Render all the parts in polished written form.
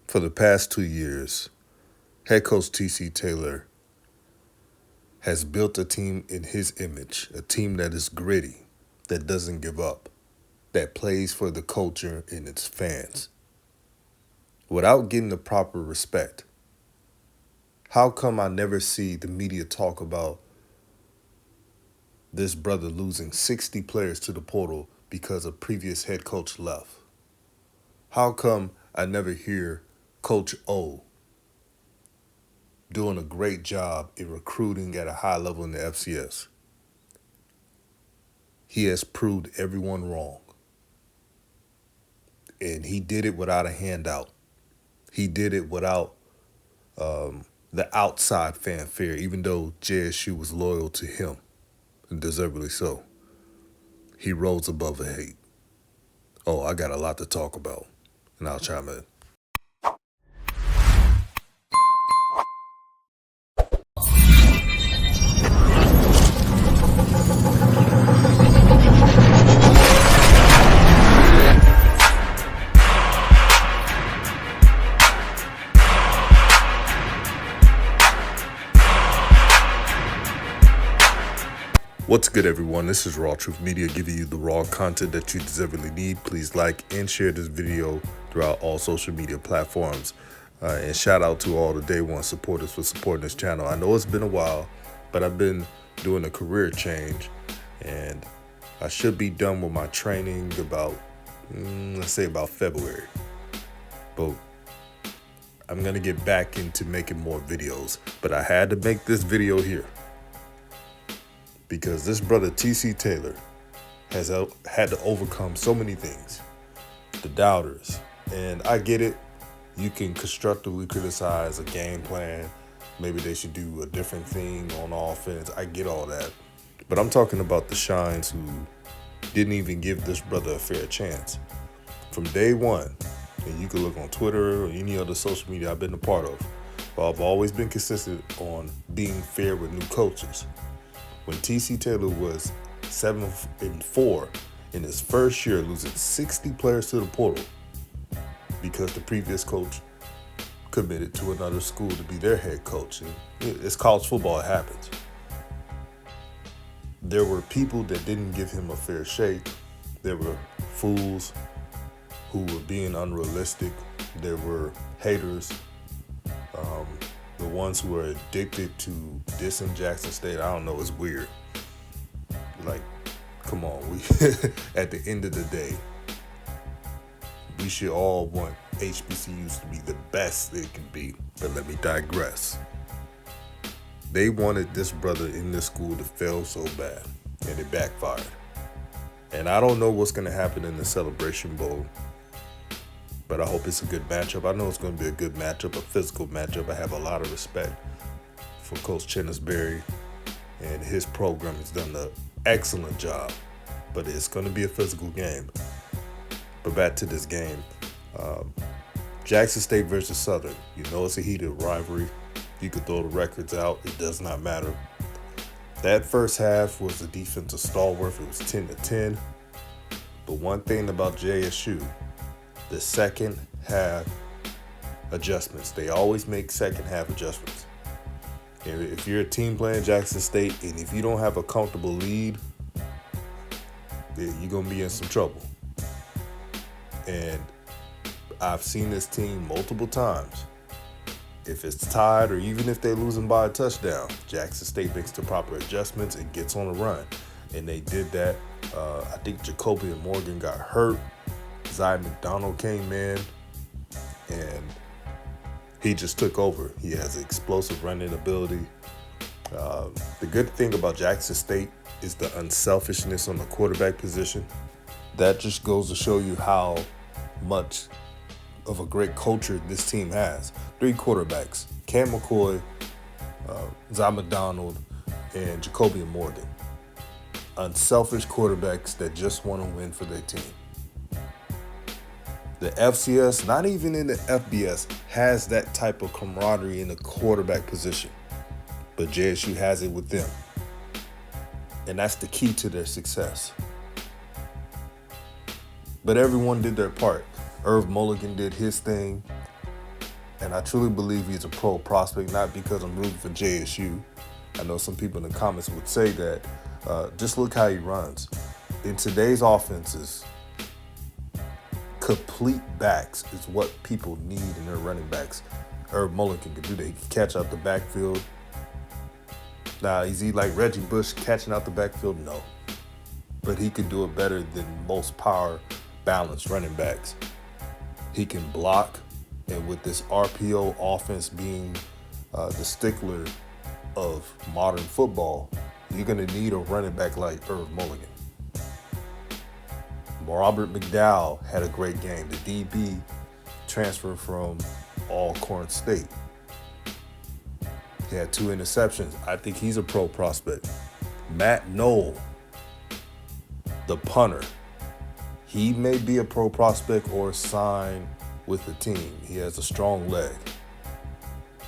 For the past 2 years, head coach TC Taylor has built a team in his image, a team that is gritty, that doesn't give up, that plays for the culture and its fans, without getting the proper respect. How come I never see the media talk about this brother losing 60 players to the portal because a previous head coach left? How come I never hear Coach O doing a great job in recruiting at a high level in the FCS? He has proved everyone wrong. And he did it without a handout. He did it without the outside fanfare, even though JSU was loyal to him, and deservedly so. He rose above the hate. Oh, I got a lot to talk about, and I'll chime in. What's good, everyone? This is Raw Truth Media, giving you the raw content that you deservedly need. Please like and share this video throughout all social media platforms. And shout out to all the day one supporters for supporting this channel. I know it's been a while, but I've been doing a career change, and I should be done with my training about, let's say about February. But I'm going to get back into making more videos. But I had to make this video here, because this brother TC Taylor has had to overcome so many things. The doubters. And I get it. You can constructively criticize a game plan. Maybe they should do a different thing on offense. I get all that. But I'm talking about the shines who didn't even give this brother a fair chance. From day one, and you can look on Twitter or any other social media I've been a part of, but I've always been consistent on being fair with new coaches. When TC Taylor was 7-4 in his first year, losing 60 players to the portal because the previous coach committed to another school to be their head coach. And it's college football, it happens. There were people that didn't give him a fair shake. There were fools who were being unrealistic. There were haters. The ones who are addicted to dissing Jackson State. I don't know, it's weird. Like, come on, at the end of the day, we should all want HBCUs to be the best they can be. But let me digress. They wanted this brother in this school to fail so bad, and it backfired. And I don't know what's going to happen in the Celebration Bowl, but I hope it's a good matchup. I know it's going to be a good matchup, a physical matchup. I have a lot of respect for Coach Chennisberry, and his program has done an excellent job. But it's going to be a physical game. But back to this game. Jackson State versus Southern. You know it's a heated rivalry. You could throw the records out. It does not matter. That first half was a defensive stalwart. It was 10-10. But one thing about JSU, the second half adjustments. They always make second half adjustments. If you're a team playing Jackson State, and if you don't have a comfortable lead, you're going to be in some trouble. And I've seen this team multiple times. If it's tied, or even if they're losing by a touchdown, Jackson State makes the proper adjustments and gets on a run. And they did that. I think Jacoby and Morgan got hurt. Zy McDonald came in, and he just took over. He has explosive running ability. The good thing about Jackson State is the unselfishness on the quarterback position. That just goes to show you how much of a great culture this team has. 3 quarterbacks, Cam McCoy, Zy McDonald, and Jacoby and Morgan. Unselfish quarterbacks that just want to win for their team. The FCS, not even in the FBS, has that type of camaraderie in the quarterback position. But JSU has it with them. And that's the key to their success. But everyone did their part. Irv Mulligan did his thing. And I truly believe he's a pro prospect, not because I'm rooting for JSU. I know some people in the comments would say that. Just look how he runs. In today's offenses, complete backs is what people need in their running backs. Herb Mulligan can do that. He can catch out the backfield. Now, is he like Reggie Bush catching out the backfield? No. But he can do it better than most power balanced running backs. He can block, and with this RPO offense being the stickler of modern football, you're going to need a running back like Herb Mulligan. Robert McDowell had a great game. The DB transferred from Alcorn State. He had 2 interceptions. I think he's a pro prospect. Matt Knoll, the punter. He may be a pro prospect or sign with the team. He has a strong leg.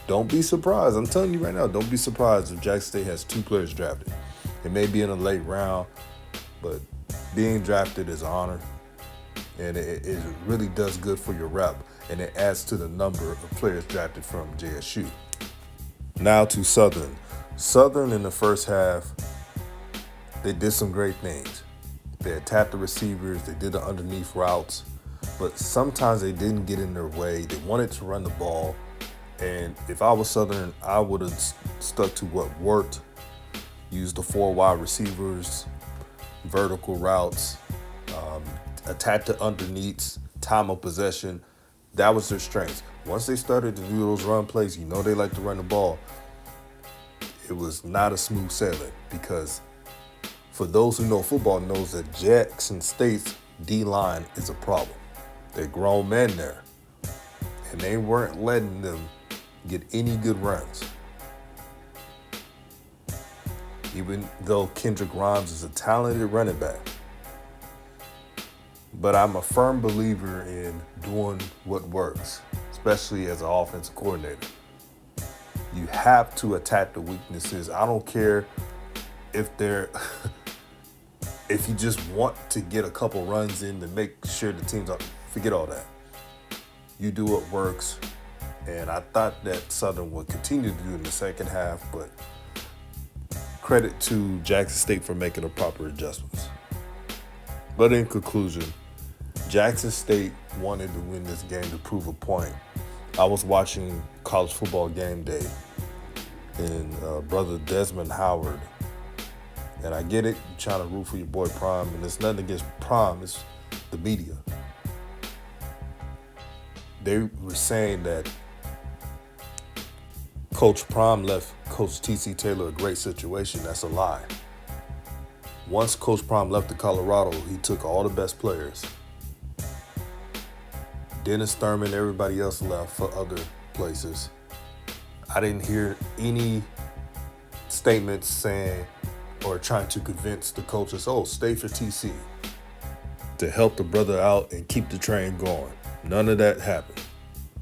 Don't be surprised. I'm telling you right now, don't be surprised if Jackson State has 2 players drafted. It may be in a late round, but being drafted is an honor, and it really does good for your rep, and it adds to the number of players drafted from JSU. Now to Southern. Southern in the first half, they did some great things. They attacked the receivers, they did the underneath routes, but sometimes they didn't get in their way. They wanted to run the ball, and if I was Southern, I would have stuck to what worked, used the 4 wide receivers, vertical routes, attack the underneaths, time of possession. That was their strengths. Once they started to do those run plays, they like to run the ball. It was not a smooth sailing, because for those who know football knows that Jackson State's D-line is a problem. They're grown men there, and they weren't letting them get any good runs. Even though Kendrick Grimes is a talented running back. But I'm a firm believer in doing what works, especially as an offensive coordinator. You have to attack the weaknesses. I don't care if if you just want to get a couple runs in to make sure the team's up. Forget all that. You do what works. And I thought that Southern would continue to do in the second half, but credit to Jackson State for making the proper adjustments. But in conclusion, Jackson State wanted to win this game to prove a point. I was watching College Football Game Day, and brother Desmond Howard, and I get it, you're trying to root for your boy Prime, and it's nothing against Prime, it's the media. They were saying that Coach Prime left Coach T.C. Taylor a great situation. That's a lie. Once Coach Prime left to Colorado, he took all the best players. Dennis Thurman, everybody else left for other places. I didn't hear any statements saying or trying to convince the coaches, stay for TC, to help the brother out and keep the train going. None of that happened.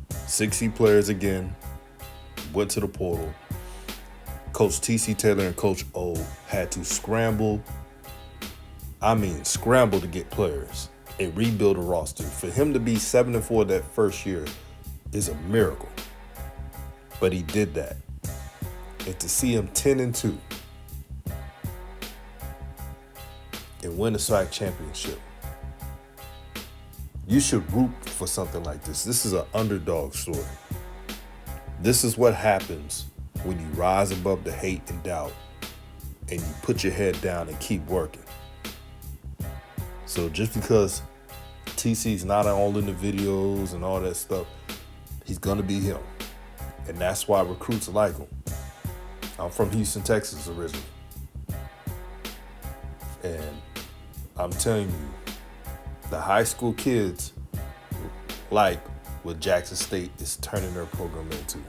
60 players again went to the portal. Coach T.C. Taylor and Coach O had to scramble to get players and rebuild a roster. For him to be 7-4 that first year is a miracle. But he did that. And to see him 10-2 and win the SWAC championship, you should root for something like this. This is an underdog story. This is what happens when you rise above the hate and doubt and you put your head down and keep working. So just because TC's not all in the videos and all that stuff, he's going to be him. And that's why recruits like him. I'm from Houston, Texas originally. And I'm telling you, the high school kids like what Jackson State is turning their program into.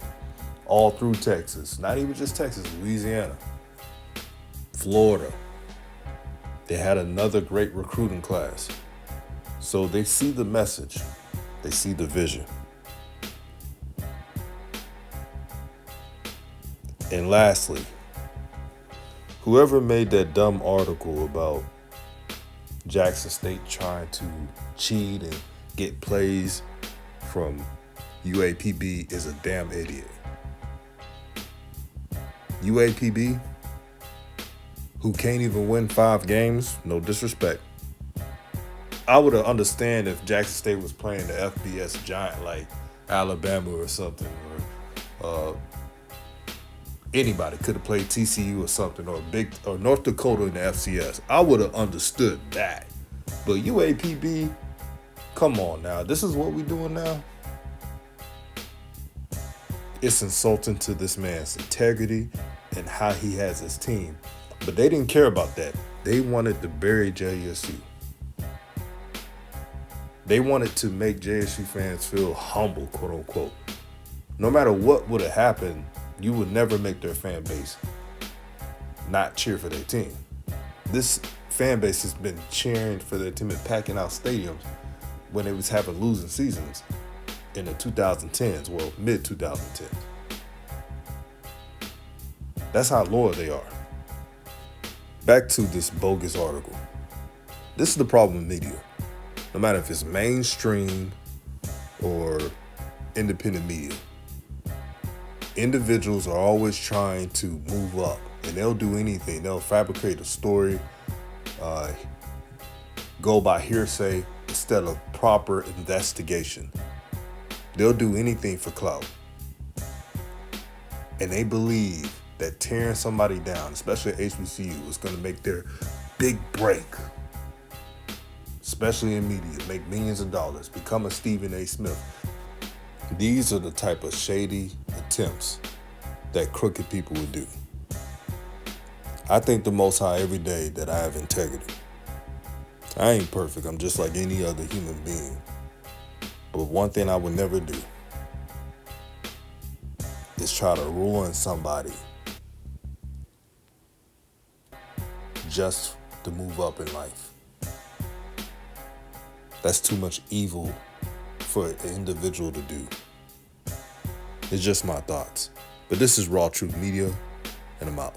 All through Texas, not even just Texas, Louisiana, Florida. They had another great recruiting class. So they see the message. They see the vision. And lastly, whoever made that dumb article about Jackson State trying to cheat and get plays from UAPB is a damn idiot. UAPB, who can't even win 5 games, no disrespect. I would have understand if Jackson State was playing the FBS giant like Alabama or something, or anybody could have played TCU or something, or North Dakota in the FCS. I would have understood that. But UAPB, come on now. This is what we doing now? It's insulting to this man's integrity and how he has his team. But they didn't care about that. They wanted to bury JSU. They wanted to make JSU fans feel humble, quote unquote. No matter what would have happened, you would never make their fan base not cheer for their team. This fan base has been cheering for their team and packing out stadiums when they was having losing seasons in the 2010s, well, mid-2010s. That's how loyal they are. Back to this bogus article. This is the problem with media. No matter if it's mainstream or independent media, individuals are always trying to move up, and they'll do anything. They'll fabricate a story, go by hearsay instead of proper investigation. They'll do anything for clout. And they believe that tearing somebody down, especially at HBCU, is going to make their big break, especially in media, make millions of dollars, become a Stephen A. Smith. These are the type of shady attempts that crooked people would do. I thank the Most High every day that I have integrity. I ain't perfect. I'm just like any other human being. But one thing I would never do is try to ruin somebody just to move up in life. That's too much evil for an individual to do. It's just my thoughts. But this is Raw Truth Media, and I'm out.